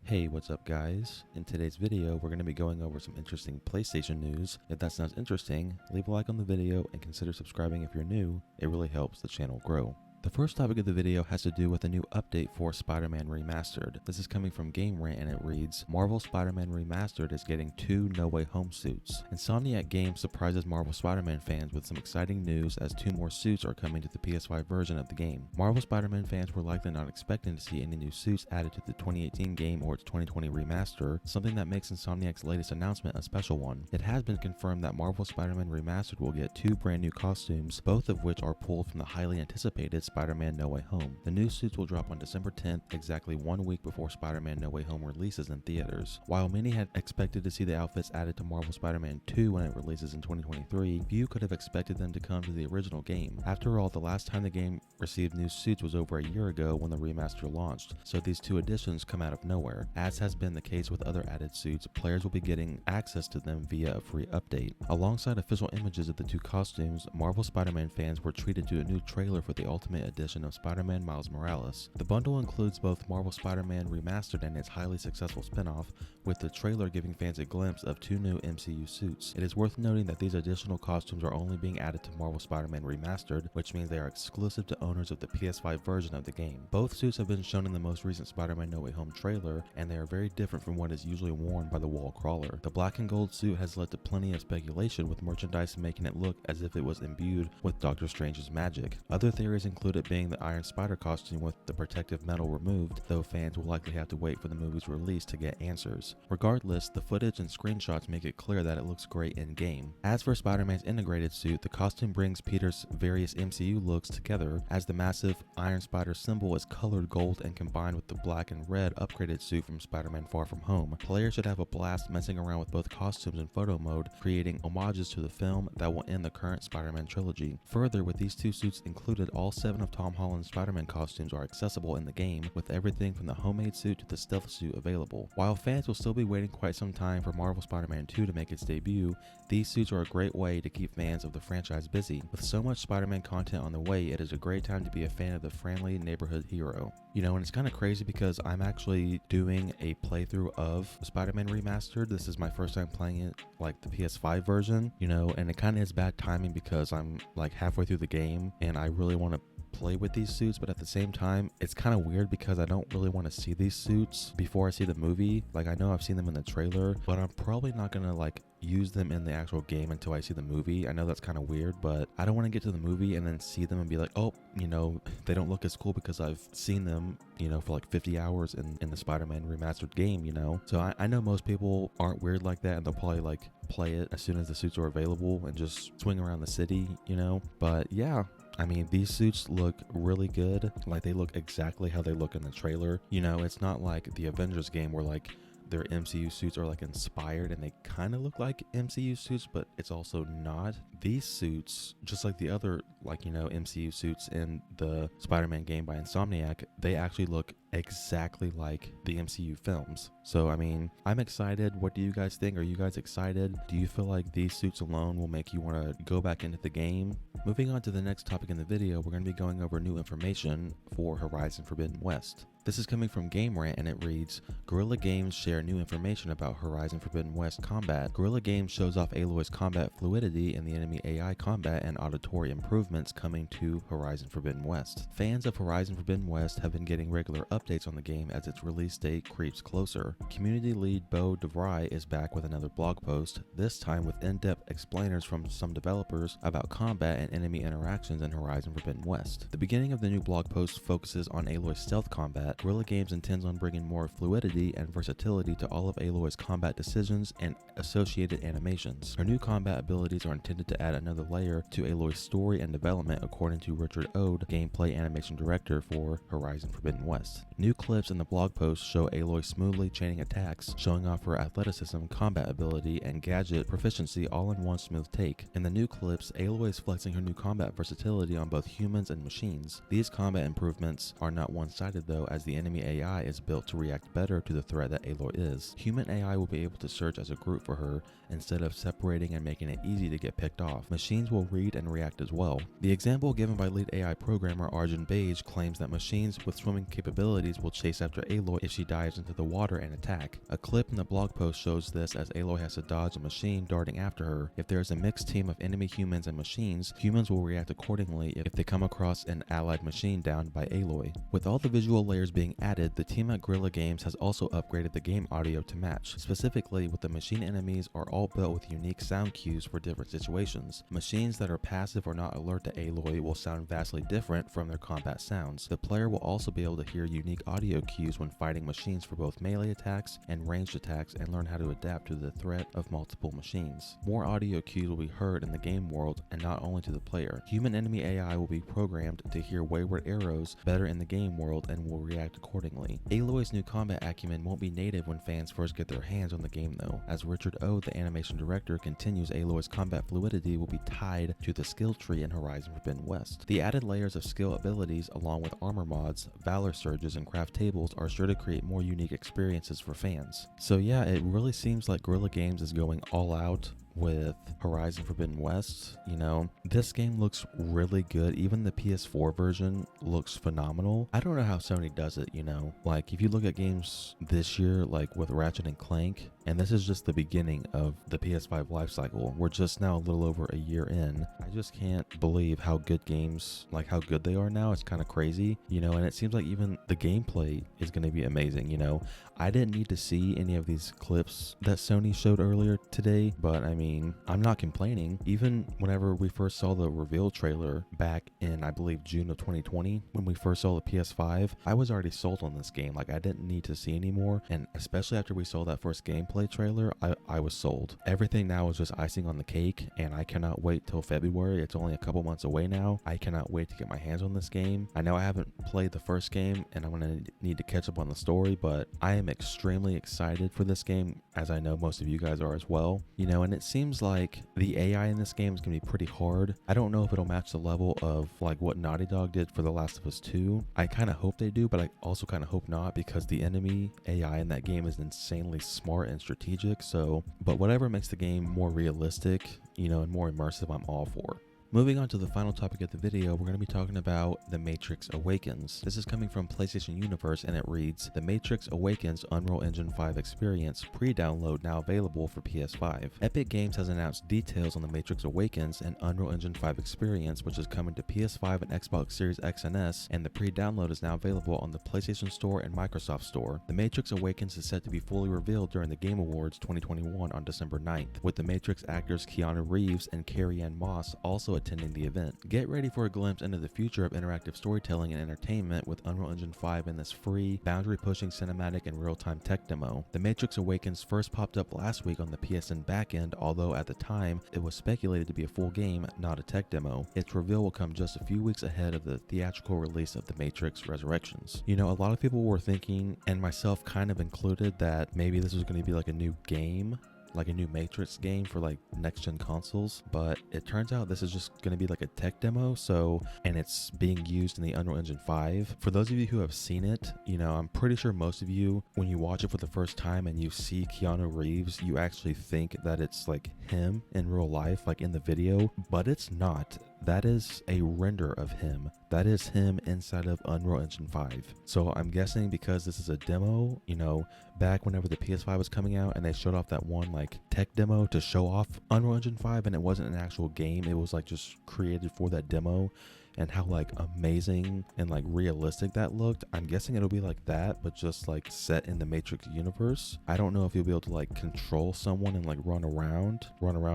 Hey, what's up guys? In today's video, we're going to be going over some interesting PlayStation news. If that sounds interesting, leave a like on the video and consider subscribing if you're new. It really helps the channel grow. The first topic of the video has to do with a new update for Spider-Man Remastered. This is coming from Game Rant and it reads, Marvel Spider-Man Remastered is getting 2 No Way Home suits. Insomniac Games surprises Marvel Spider-Man fans with some exciting news as 2 more suits are coming to the PS5 version of the game. Marvel Spider-Man fans were likely not expecting to see any new suits added to the 2018 game or its 2020 remaster, something that makes Insomniac's latest announcement a special one. It has been confirmed that Marvel Spider-Man Remastered will get 2 brand new costumes, both of which are pulled from the highly anticipated Spider-Man No Way Home. The new suits will drop on December 10th, exactly 1 week before Spider-Man No Way Home releases in theaters. While many had expected to see the outfits added to Marvel Spider-Man 2 when it releases in 2023, few could have expected them to come to the original game. After all, the last time the game received new suits was over a year ago when the remaster launched, so these 2 additions come out of nowhere. As has been the case with other added suits, players will be getting access to them via a free update. Alongside official images of the 2 costumes, Marvel Spider-Man fans were treated to a new trailer for the Ultimate Edition of Spider-Man Miles Morales. The bundle includes both Marvel Spider-Man Remastered and its highly successful spin-off, with the trailer giving fans a glimpse of 2 new MCU suits. It is worth noting that these additional costumes are only being added to Marvel Spider-Man Remastered, which means they are exclusive to owners of the PS5 version of the game. Both suits have been shown in the most recent Spider-Man No Way Home trailer, and they are very different from what is usually worn by the wall crawler. The black and gold suit has led to plenty of speculation, with merchandise making it look as if it was imbued with Doctor Strange's magic. Other theories include it being the Iron Spider costume with the protective metal removed, though fans will likely have to wait for the movie's release to get answers. Regardless, the footage and screenshots make it clear that it looks great in-game. As for Spider-Man's integrated suit, the costume brings Peter's various MCU looks together, as the massive Iron Spider symbol is colored gold and combined with the black and red upgraded suit from Spider-Man Far From Home. Players should have a blast messing around with both costumes in photo mode, creating homages to the film that will end the current Spider-Man trilogy. Further, with these 2 suits included, all 7 of Tom Holland's Spider-Man costumes are accessible in the game, with everything from the homemade suit to the stealth suit available. While fans will still be waiting quite some time for Marvel Spider-Man 2 to make its debut, these suits are a great way to keep fans of the franchise busy. With so much Spider-Man content on the way, it is a great time to be a fan of the friendly neighborhood hero. You know, and it's kind of crazy because I'm actually doing a playthrough of Spider-Man Remastered. This is my first time playing it, like the PS5 version, you know, and it kind of is bad timing because I'm like halfway through the game and I really want to play with these suits, but at the same time it's kind of weird because I don't really want to see these suits before I see the movie. Like, I know I've seen them in the trailer, but I'm probably not gonna like use them in the actual game until I see the movie. I know that's kind of weird, but I don't want to get to the movie and then see them and be like, oh, you know, they don't look as cool because I've seen them, you know, for like 50 hours in the Spider-Man Remastered game, you know. So I know most people aren't weird like that and they'll probably like play it as soon as the suits are available and just swing around the city, you know. But yeah, I mean, these suits look really good. Like, they look exactly how they look in the trailer. You know, it's not like the Avengers game where like their MCU suits are like inspired and they kind of look like MCU suits, but it's also not. These suits, just like the other, like, you know, MCU suits in the Spider-Man game by Insomniac, they actually look exactly like the MCU films. So I mean, I'm excited. What do you guys think? Are you guys excited? Do you feel like these suits alone will make you want to go back into the game? Moving on to the next topic in the video, we're going to be going over new information for Horizon Forbidden West. This is coming from Game Rant and it reads, Guerrilla Games share new information about Horizon Forbidden West combat. Guerrilla Games shows off Aloy's combat fluidity and the enemy AI combat and auditory improvements coming to Horizon Forbidden West. Fans of Horizon Forbidden West have been getting regular updates on the game as its release date creeps closer. Community lead Bo DeVry is back with another blog post, this time with in-depth explainers from some developers about combat and enemy interactions in Horizon Forbidden West. The beginning of the new blog post focuses on Aloy's stealth combat. Guerrilla Games intends on bringing more fluidity and versatility to all of Aloy's combat decisions and associated animations. Her new combat abilities are intended to add another layer to Aloy's story and development, according to Richard Ode, gameplay animation director for Horizon Forbidden West. New clips in the blog post show Aloy smoothly chaining attacks, showing off her athleticism, combat ability, and gadget proficiency all in one smooth take. In the new clips, Aloy is flexing her new combat versatility on both humans and machines. These combat improvements are not one-sided though, as the enemy AI is built to react better to the threat that Aloy is. Human AI will be able to search as a group for her instead of separating and making it easy to get picked off. Machines will read and react as well. The example given by lead AI programmer Arjun Bage claims that machines with swimming capabilities abilities will chase after Aloy if she dives into the water and attack. A clip in the blog post shows this as Aloy has to dodge a machine darting after her. If there is a mixed team of enemy humans and machines, humans will react accordingly if they come across an allied machine downed by Aloy. With all the visual layers being added, the team at Guerrilla Games has also upgraded the game audio to match. Specifically, with the machine enemies are all built with unique sound cues for different situations. Machines that are passive or not alert to Aloy will sound vastly different from their combat sounds. The player will also be able to hear unique audio cues when fighting machines for both melee attacks and ranged attacks and learn how to adapt to the threat of multiple machines. More audio cues will be heard in the game world and not only to the player. Human enemy AI will be programmed to hear wayward arrows better in the game world and will react accordingly. Aloy's new combat acumen won't be native when fans first get their hands on the game though, as Richard O, the animation director, continues Aloy's combat fluidity will be tied to the skill tree in Horizon Forbidden West. The added layers of skill abilities along with armor mods, valor surges, and craft tables are sure to create more unique experiences for fans. So yeah, it really seems like Guerrilla Games is going all out with Horizon Forbidden West. You know, this game looks really good. Even the PS4 version looks phenomenal. I don't know how Sony does it, you know. Like, if you look at games this year, like with Ratchet and Clank, and this is just the beginning of the PS5 lifecycle. We're just now a little over a year in. I just can't believe how good games, like how good they are now. It's kind of crazy, you know, and it seems like even the gameplay is going to be amazing, you know. I didn't need to see any of these clips that Sony showed earlier today, but I mean, I'm not complaining. Even whenever we first saw the reveal trailer back in, I believe, June of 2020, when we first saw the PS5, I was already sold on this game. Like, I didn't need to see anymore, and especially after we saw that first gameplay trailer, I was sold. Everything now is just icing on the cake, and I cannot wait till February. It's only a couple months away now. I cannot wait to get my hands on this game. I know I haven't played the first game, and I'm gonna need to catch up on the story, but I am extremely excited for this game, as I know most of you guys are as well. You know, and it seems like the AI in this game is gonna be pretty hard. I don't know if it'll match the level of like what Naughty Dog did for The Last of Us 2. I kind of hope they do, but I also kind of hope not, because the enemy AI in that game is insanely smart and strategic. So, but whatever makes the game more realistic, you know, and more immersive, I'm all for. Moving on to the final topic of the video, we're going to be talking about The Matrix Awakens. This is coming from PlayStation Universe, and it reads, The Matrix Awakens Unreal Engine 5 Experience pre-download now available for PS5. Epic Games has announced details on The Matrix Awakens and Unreal Engine 5 Experience, which is coming to PS5 and Xbox Series X and S, and the pre-download is now available on the PlayStation Store and Microsoft Store. The Matrix Awakens is set to be fully revealed during the Game Awards 2021 on December 9th, with the Matrix actors Keanu Reeves and Carrie-Anne Moss also attending the event. Get ready for a glimpse into the future of interactive storytelling and entertainment with Unreal Engine 5 in this free, boundary-pushing cinematic and real-time tech demo. The Matrix Awakens first popped up last week on the PSN backend, although at the time it was speculated to be a full game, not a tech demo. Its reveal will come just a few weeks ahead of the theatrical release of The Matrix Resurrections. You know, a lot of people were thinking, and myself kind of included, that maybe this was going to be like a new game, like a new Matrix game for like next gen consoles, but it turns out this is just going to be like a tech demo. So, and it's being used in the Unreal Engine 5. For those of you who have seen it, you know, I'm pretty sure most of you, when you watch it for the first time and you see Keanu Reeves, you actually think that it's like him in real life, like in the video, but it's not. That is a render of him. That is him inside of Unreal Engine 5. So I'm guessing because this is a demo, you know, back whenever the PS5 was coming out and they showed off that one like tech demo to show off Unreal Engine 5, and it wasn't an actual game, it was like just created for that demo, and how like amazing and like realistic that looked. I'm guessing it'll be like that, but just like set in the Matrix universe. I don't know if you'll be able to like control someone and like run around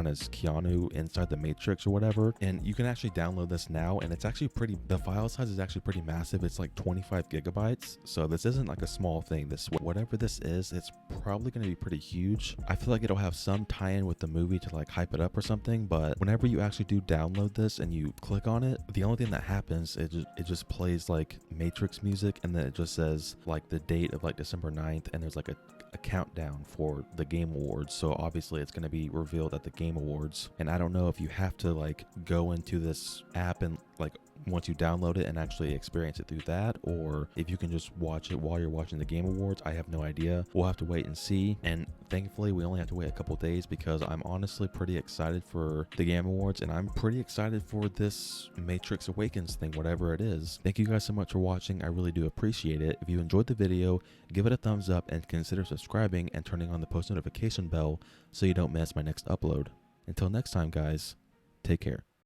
as Keanu inside the Matrix or whatever. And you can actually download this now, and it's actually pretty, the file size is actually pretty massive. It's like 25 gigabytes. So this isn't like a small thing. This, whatever this is, it's probably going to be pretty huge. I feel like it'll have some tie-in with the movie to like hype it up or something, but whenever you actually do download this and you click on it, the only thing that happens, it just plays like Matrix music, and then it just says like the date of like December 9th, and there's like a countdown for the Game Awards. So obviously it's going to be revealed at the Game Awards, and I don't know if you have to like go into this app and like once you download it and actually experience it through that, or if you can just watch it while you're watching the Game Awards. I have no idea. We'll have to wait and see. And thankfully, we only have to wait a couple days because I'm honestly pretty excited for the Game Awards, and I'm pretty excited for this Matrix Awakens thing, whatever it is. Thank you guys so much for watching. I really do appreciate it. If you enjoyed the video, give it a thumbs up and consider subscribing and turning on the post notification bell so you don't miss my next upload. Until next time, guys, take care.